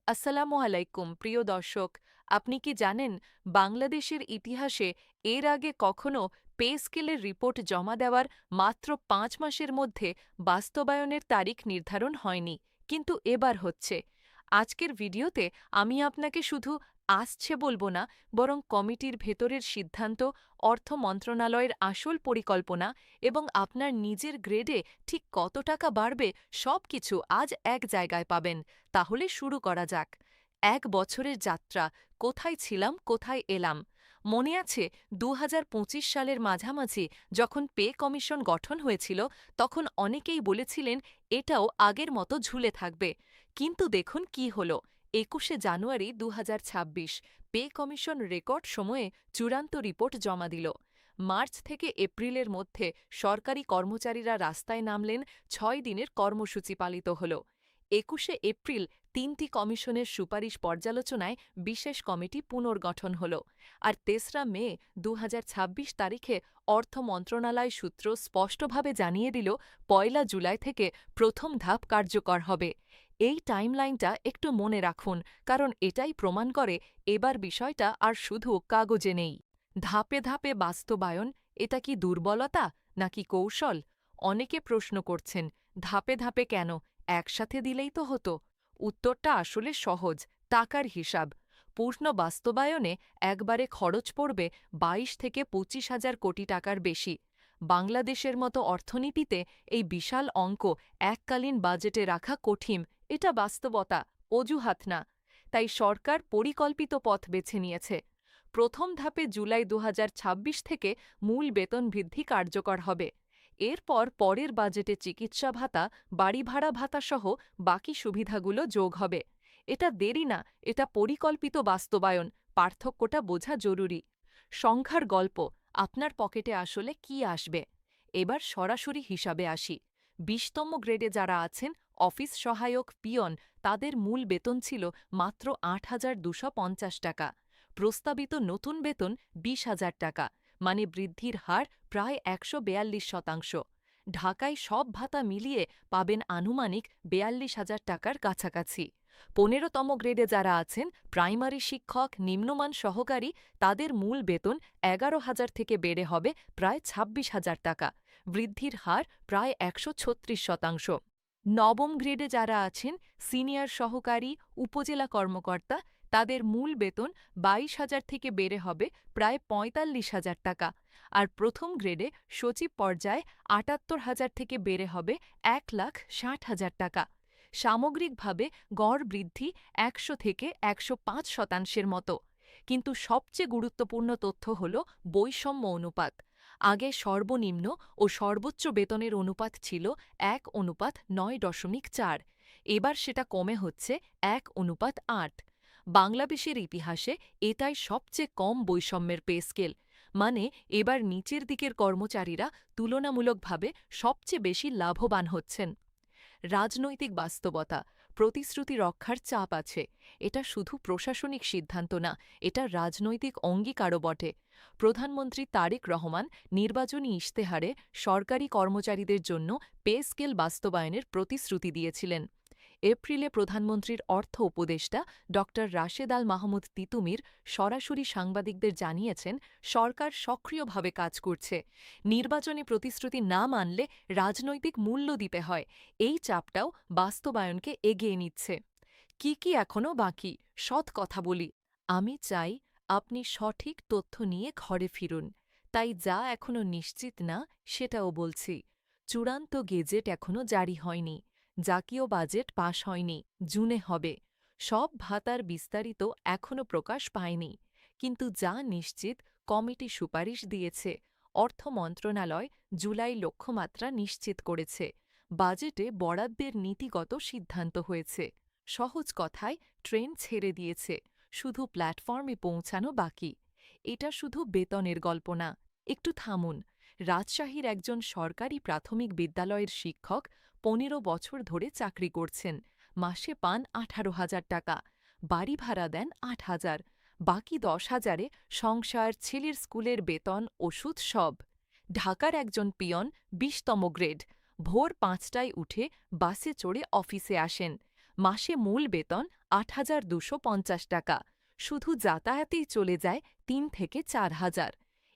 আসসালামু আলাইকুম প্রিয় দর্শক, আপনি কি জানেন বাংলাদেশের ইতিহাসে এর আগে কখনো পে স্কেলের রিপোর্ট জমা দেওয়ার মাত্র ৫ মাসের মধ্যে বাস্তবায়নের তারিখ নির্ধারণ হয়নি, কিন্তু এবার হচ্ছে। আজকের ভিডিওতে আমি আপনাকে শুধু আসছে বলবো না, বরং কমিটির ভেতরের সিদ্ধান্ত, অর্থ মন্ত্রণালয়ের আসল পরিকল্পনা এবং আপনার নিজের গ্রেডে ঠিক কত টাকা বাড়বে সবকিছু আজ এক জায়গায় পাবেন। তাহলে শুরু করা যাক। ১ বছরের যাত্রা, কোথায় ছিলাম, কোথায় এলাম। মনে আছে ২০২৫ সালের মাঝামাঝি যখন পে কমিশন গঠন হয়েছিল, তখন অনেকেই বলেছিলেন এটাও আগের মতো ঝুলে থাকবে। কিন্তু দেখুন কি হল। ২১শে জানুয়ারি ২০২৬ পে কমিশন রেকর্ড সময়ে চূড়ান্ত রিপোর্ট জমা দিল। মার্চ থেকে এপ্রিলের মধ্যে সরকারি কর্মচারীরা রাস্তায় নামলেন, ৬ দিনের কর্মসূচি পালিত হল। ২১শে এপ্রিল ৩টি কমিশনের সুপারিশ পর্যালোচনায় বিশেষ কমিটি পুনর্গঠন হল। আর ৩রা মে ২০২৬ তারিখে অর্থ মন্ত্রণালয় সূত্র স্পষ্টভাবে জানিয়ে দিল ১লা জুলাই থেকে প্রথম ধাপ কার্যকর হবে। এই টাইমলাইনটা একটু মনে রাখুন, কারণ এটাই প্রমাণ করে এবার বিষয়টা আর শুধু কাগজে নেই। ধাপে ধাপে বাস্তবায়ন, এটা কি দুর্বলতা নাকি কৌশল? অনেকে প্রশ্ন করছেন, ধাপে ধাপে কেন, একসাথে দিলেই তো হতো। উত্তরটা আসলে সহজ, টাকার হিসাব। পূর্ণ বাস্তবায়নে একবারে খরচ পড়বে ২২ থেকে ২৫,০০০ কোটি টাকার বেশি। বাংলাদেশের মতো অর্থনীতিতে এই বিশাল অঙ্ক এককালীন বাজেটে রাখা কঠিন, এটা বাস্তবতা, অজুহাত না। তাই সরকার পরিকল্পিত পথ বেছে নিয়েছে। প্রথম ধাপে জুলাই ২০২৬ থেকে মূল বেতন বৃদ্ধি কার্যকর হবে। এরপর পরের বাজেটে চিকিৎসা ভাতা, বাড়ি ভাড়া ভাতা সহ বাকি সুবিধাগুলো যোগ হবে। এটা দেরি না, এটা পরিকল্পিত বাস্তবায়ন। পার্থক্যটা বোঝা জরুরি। সংখ্যার গল্প, আপনার পকেটে আসলে কি আসবে। এবার সরাসরি হিসাবে আসি। ২০তম গ্রেডে যারা আছেন, অফিস সহায়ক, পিয়ন, তাদের মূল বেতন ছিল মাত্র ৮,২৫০ টাকা। প্রস্তাবিত নতুন বেতন ২০,০০০ টাকা, মানে বৃদ্ধির হার প্রায় ১৪২%। ঢাকায় সব ভাতা মিলিয়ে পাবেন আনুমানিক ৪২,০০০ টাকার কাছাকাছি। ১৫তম গ্রেডে যারা আছেন, প্রাইমারি শিক্ষক, নিম্নমান সহকারী, তাদের মূল বেতন ১১,০০০ থেকে বেড়ে হবে প্রায় ২৬,০০০ টাকা। বৃদ্ধির হার প্রায় ১৩৬%। নবম গ্রেডে যারা আছেন, সিনিয়র সহকারী, উপজেলা কর্মকর্তা, তাদের মূল বেতন ২২,০০০ থেকে বেড়ে হবে প্রায় ৪৫,০০০ টাকা। আর প্রথম গ্রেডে সচিব পর্যায়ে ৭৮,০০০ থেকে বেড়ে হবে ১,৬০,০০০ টাকা। সামগ্রিকভাবে গড় বৃদ্ধি ১০০ থেকে ১০৫% মতো। কিন্তু সবচেয়ে গুরুত্বপূর্ণ তথ্য হল বৈষম্য অনুপাত। আগে সর্বনিম্ন ও সর্বোচ্চ বেতনের অনুপাত ছিল ১:৯.৪। এবার সেটা কমে হচ্ছে ১:৮। বাংলাদেশের ইতিহাসে এটাই সবচেয়ে কম বৈষম্যের পে স্কেল। মানে এবার নিচের দিকের কর্মচারীরা তুলনামূলকভাবে সবচেয়ে বেশি লাভবান হচ্ছেন। রাজনৈতিক বাস্তবতা, প্রতিশ্রুতি রক্ষার চাপ আছে। এটা শুধু প্রশাসনিক সিদ্ধান্ত না, এটা রাজনৈতিক অঙ্গীকারও বটে। প্রধানমন্ত্রী তারেক রহমান নির্বাচনী ইশতেহারে সরকারি কর্মচারীদের জন্য পে স্কেল বাস্তবায়নের প্রতিশ্রুতি দিয়েছিলেন। এপ্রিলে প্রধানমন্ত্রীর অর্থ উপদেষ্টা ড রাশেদ আল মাহমুদ তিতুমির সরাসরি সাংবাদিকদের জানিয়েছেন, সরকার সক্রিয়ভাবে কাজ করছে। নির্বাচনী প্রতিশ্রুতি না মানলে রাজনৈতিক মূল্য দিতে হয়। এই চাপটাও বাস্তবায়নকে এগিয়ে নিচ্ছে। কি এখনও বাকি, সৎ কথা বলি। আমি চাই আপনি সঠিক তথ্য নিয়ে ঘরে ফিরুন। তাই যা এখনও নিশ্চিত না সেটাও বলছি। চূড়ান্ত গেজেট এখনও জারি হয়নি। জাতীয় বাজেট পাশ হয়নি, জুনে হবে। সব ভাতার বিস্তারিত এখনও প্রকাশ পায়নি। কিন্তু যা নিশ্চিত, কমিটি সুপারিশ দিয়েছে। অর্থ মন্ত্রণালয় জুলাই লক্ষ্যমাত্রা নিশ্চিত করেছে। বাজেটে বরাদ্দের নীতিগত সিদ্ধান্ত হয়েছে। সহজ কথায় ট্রেন ছেড়ে দিয়েছে, শুধু প্ল্যাটফর্মে পৌঁছানো বাকি। এটা শুধু বেতনের গল্প না। একটু থামুন। রাজশাহীর একজন সরকারি প্রাথমিক বিদ্যালয়ের শিক্ষক ১৫ বছর ধরে চাকরি করছেন। মাসে পান ১৮,০০০ টাকা। বাড়ি ভাড়া দেন ৮,০০০। বাকি ১০,০০০-এ সংসার, ছেলের স্কুলের বেতন, ওষুধ সব। ঢাকার একজন পিয়ন, ২০তম গ্রেড, ভোর ৫টায় উঠে বাসে চড়ে অফিসে আসেন। মাসে মূল বেতন ৮,২৫০ টাকা। শুধু যাতায়াতেই চলে যায় ৩ থেকে ৪,০০০।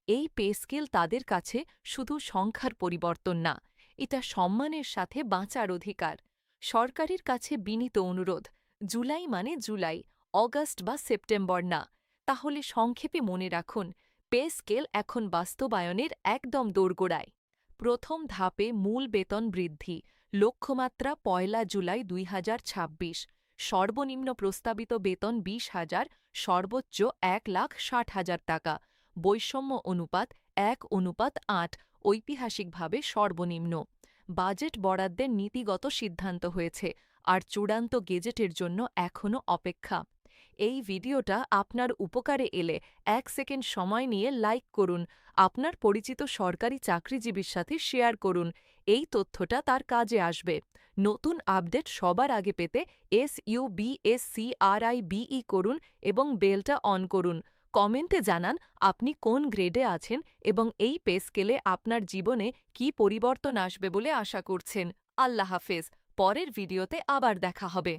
এই পে স্কেল তাদের কাছে শুধু সংখ্যার পরিবর্তন না, এটা সম্মানের সাথে বাঁচার অধিকার। সরকারের কাছে বিনীত অনুরোধ, জুলাই মানে জুলাই, অগাস্ট বা সেপ্টেম্বর না। তাহলে সংক্ষেপে মনে রাখুন, পে স্কেল এখন বাস্তবায়নের একদম দোরগোড়ায়। প্রথম ধাপে মূল বেতন বৃদ্ধি, লক্ষ্যমাত্রা ১ জুলাই ২০২৬। সর্বনিম্ন প্রস্তাবিত বেতন ২০,০০০, সর্বোচ্চ ১,৬০,০০০ টাকা। বৈষম্য অনুপাত ১:৮, ঐতিহাসিকভাবে সর্বনিম্ন। বাজেট বরাদ্দের নীতিগত সিদ্ধান্ত হয়েছে, আর চূড়ান্ত গেজেটের জন্য এখনও অপেক্ষা। এই ভিডিওটা আপনার উপকারে এলে ১ সেকেন্ড সময় নিয়ে লাইক করুন, আপনার পরিচিত সরকারি চাকরিজীবীর সাথে শেয়ার করুন। এই তথ্যটা তার কাজে আসবে। নতুন আপডেট সবার আগে পেতে SUBSCRIBE করুন এবং বেলটা অন করুন। কমেন্টে জানান আপনি কোন গ্রেডে আছেন এবং এই পে স্কেলে আপনার জীবনে কী পরিবর্তন আসবে বলে আশা করছেন। আল্লাহ হাফেজ। পরের ভিডিওতে আবার দেখা হবে।